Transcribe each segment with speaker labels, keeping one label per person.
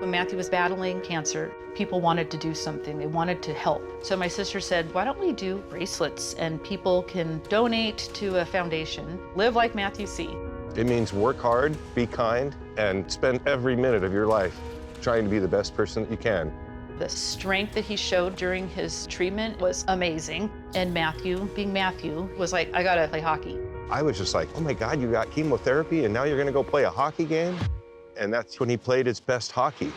Speaker 1: When Matthew was battling cancer, people wanted to do something. They wanted to help. So my sister said, why don't we do bracelets and people can donate to a foundation, live like Matthew C.
Speaker 2: It means work hard, be kind, and spend every minute of your life trying to be the best person that you can.
Speaker 1: The strength that he showed during his treatment was amazing. And Matthew, being Matthew, was like, I gotta play hockey.
Speaker 2: I was just like, oh my God, you got chemotherapy and now you're gonna go play a hockey game? And that's when he played his best hockey.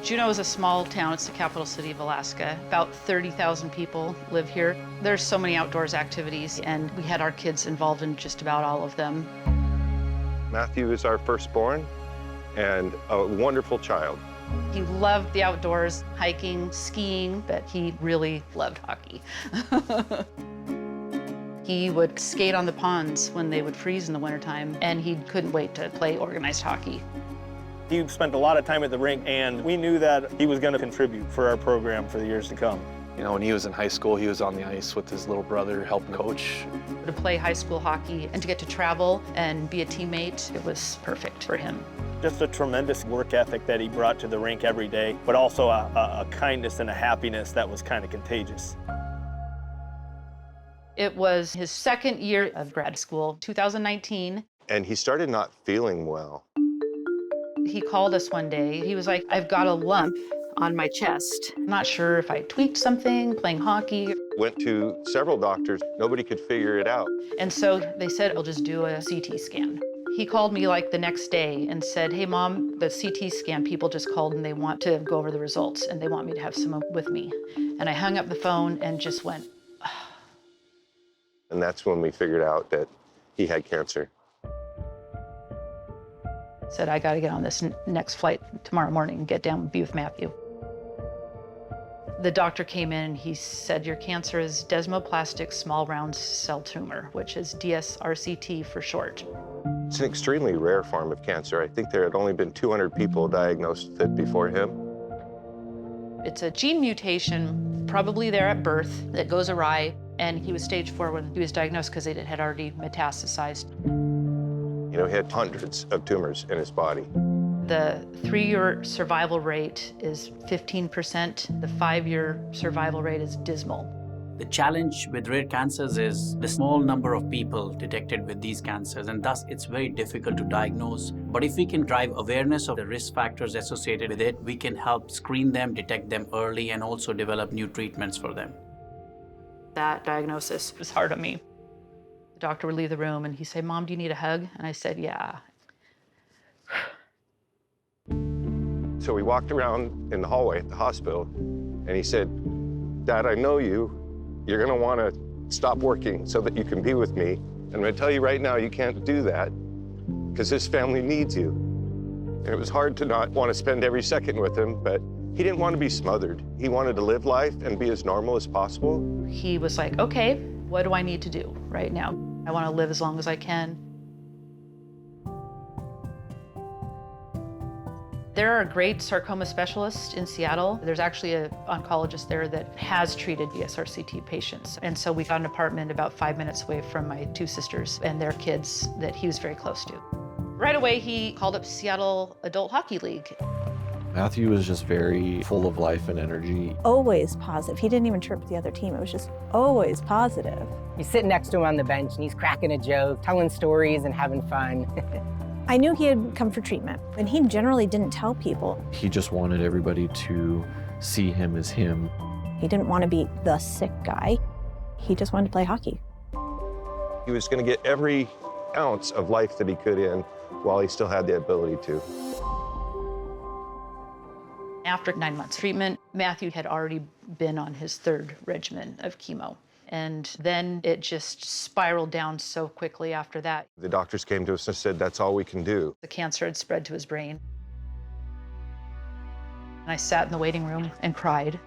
Speaker 1: Juneau is a small town. It's the capital city of Alaska. About 30,000 people live here. There's so many outdoors activities, and we had our kids involved in just about all of them.
Speaker 2: Matthew is our firstborn and a wonderful child.
Speaker 1: He loved the outdoors, hiking, skiing, but he really loved hockey. He would skate on the ponds when they would freeze in the wintertime, and he couldn't wait to play organized hockey.
Speaker 3: He spent a lot of time at the rink, and we knew that he was going to contribute for our program for the years to come.
Speaker 4: You know, when he was in high school, he was on the ice with his little brother, helping coach.
Speaker 1: To play high school hockey and to get to travel and be a teammate, it was perfect for him.
Speaker 3: Just a tremendous work ethic that he brought to the rink every day, but also a kindness and a happiness that was kind of contagious.
Speaker 1: It was his second year of grad school, 2019.
Speaker 2: And he started not feeling well.
Speaker 1: He called us one day. He was like, I've got a lump on my chest. I'm not sure if I tweaked something playing hockey.
Speaker 2: Went to several doctors. Nobody could figure it out.
Speaker 1: And so they said, we'll just do a CT scan. He called me like the next day and said, hey, Mom, the CT scan people just called and they want to go over the results and they want me to have someone with me. And I hung up the phone and just went,
Speaker 2: And that's when we figured out that he had cancer.
Speaker 1: said, I got to get on this next flight tomorrow morning and get down and be with Matthew. The doctor came in and he said, your cancer is desmoplastic small round cell tumor, which is DSRCT for short.
Speaker 2: It's an extremely rare form of cancer. I think there had only been 200 people diagnosed with it before him.
Speaker 1: It's a gene mutation, probably there at birth, that goes awry, and he was stage 4 when he was diagnosed because it had already metastasized.
Speaker 2: You know, he had hundreds of tumors in his body.
Speaker 1: The 3-year survival rate is 15%. The 5-year survival rate is dismal.
Speaker 5: The challenge with rare cancers is the small number of people detected with these cancers, and thus it's very difficult to diagnose. But if we can drive awareness of the risk factors associated with it, we can help screen them, detect them early, and also develop new treatments for them.
Speaker 1: That diagnosis was hard on me. The doctor would leave the room and he'd say, Mom, do you need a hug? And I said, yeah.
Speaker 2: So we walked around in the hallway at the hospital, and he said, Dad, I know you. You're gonna wanna stop working so that you can be with me. And I'm gonna tell you right now, you can't do that because this family needs you. And it was hard to not want to spend every second with him, but he didn't want to be smothered. He wanted to live life and be as normal as possible.
Speaker 1: He was like, okay, what do I need to do right now? I want to live as long as I can. There are great sarcoma specialists in Seattle. There's actually an oncologist there that has treated ESRCT patients. And so we got an apartment about 5 minutes away from my 2 sisters and their kids that he was very close to. Right away, he called up Seattle Adult Hockey League.
Speaker 6: Matthew was just very full of life and energy.
Speaker 7: Always positive. He didn't even chirp the other team. It was just always positive.
Speaker 8: You sit next to him on the bench and he's cracking a joke, telling stories and having fun.
Speaker 7: I knew he had come for treatment, and he generally didn't tell people.
Speaker 6: He just wanted everybody to see him as him.
Speaker 7: He didn't want to be the sick guy. He just wanted to play hockey.
Speaker 2: He was going to get every ounce of life that he could in while he still had the ability to.
Speaker 1: After 9 months treatment, Matthew had already been on his 3rd regimen of chemo. And then it just spiraled down so quickly after that.
Speaker 2: The doctors came to us and said, that's all we can do.
Speaker 1: The cancer had spread to his brain. And I sat in the waiting room and cried.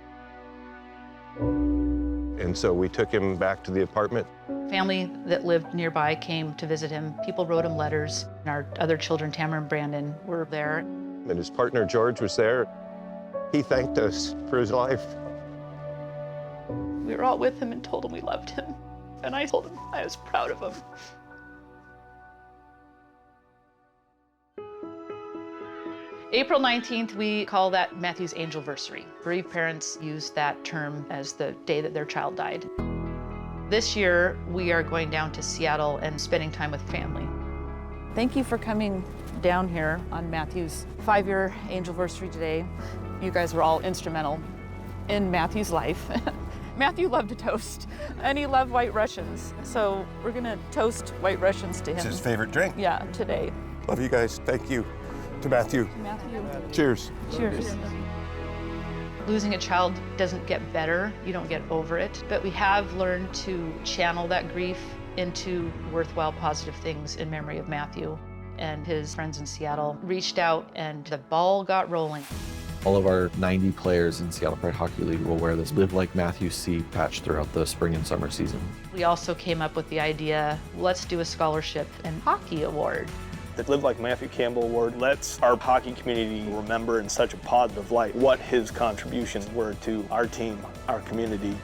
Speaker 2: And so we took him back to the apartment.
Speaker 1: Family that lived nearby came to visit him. People wrote him letters. And our other children, Tamara and Brandon, were there.
Speaker 2: And his partner, George, was there. He thanked us for his life.
Speaker 1: We were all with him and told him we loved him. And I told him I was proud of him. April 19th, we call that Matthew's Angelversary. Bereaved parents use that term as the day that their child died. This year, we are going down to Seattle and spending time with family.
Speaker 9: Thank you for coming down here on Matthew's 5-year Angelversary today. You guys were all instrumental in Matthew's life. Matthew loved to toast, and he loved White Russians. So we're gonna toast White Russians to him.
Speaker 2: It's his favorite drink.
Speaker 9: Yeah, today.
Speaker 2: Love you guys. Thank you to Matthew.
Speaker 9: Matthew.
Speaker 2: Cheers.
Speaker 9: Cheers.
Speaker 1: Losing a child doesn't get better, you don't get over it, but we have learned to channel that grief into worthwhile positive things in memory of Matthew. And his friends in Seattle reached out and the ball got rolling.
Speaker 6: All of our 90 players in Seattle Pride Hockey League will wear this Live Like Matthew C patch throughout the spring and summer season.
Speaker 1: We also came up with the idea, let's do a scholarship and hockey award.
Speaker 3: The Live Like Matthew Campbell Award lets our hockey community remember in such a positive light what his contributions were to our team, our community.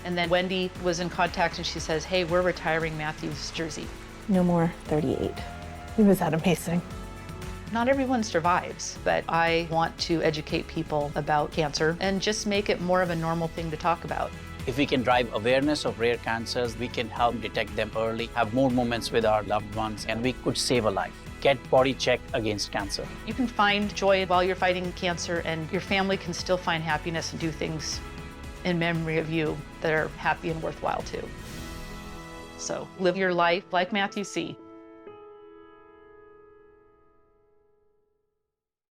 Speaker 1: And then Wendy was in contact and she says, hey, we're retiring Matthew's jersey.
Speaker 7: No more 38.
Speaker 10: Was that amazing?
Speaker 1: Not everyone survives, but I want to educate people about cancer and just make it more of a normal thing to talk about.
Speaker 5: If we can drive awareness of rare cancers, we can help detect them early, have more moments with our loved ones, and we could save a life. Get body checked against cancer.
Speaker 1: You can find joy while you're fighting cancer, and your family can still find happiness and do things in memory of you that are happy and worthwhile too. So live your life like Matthew C.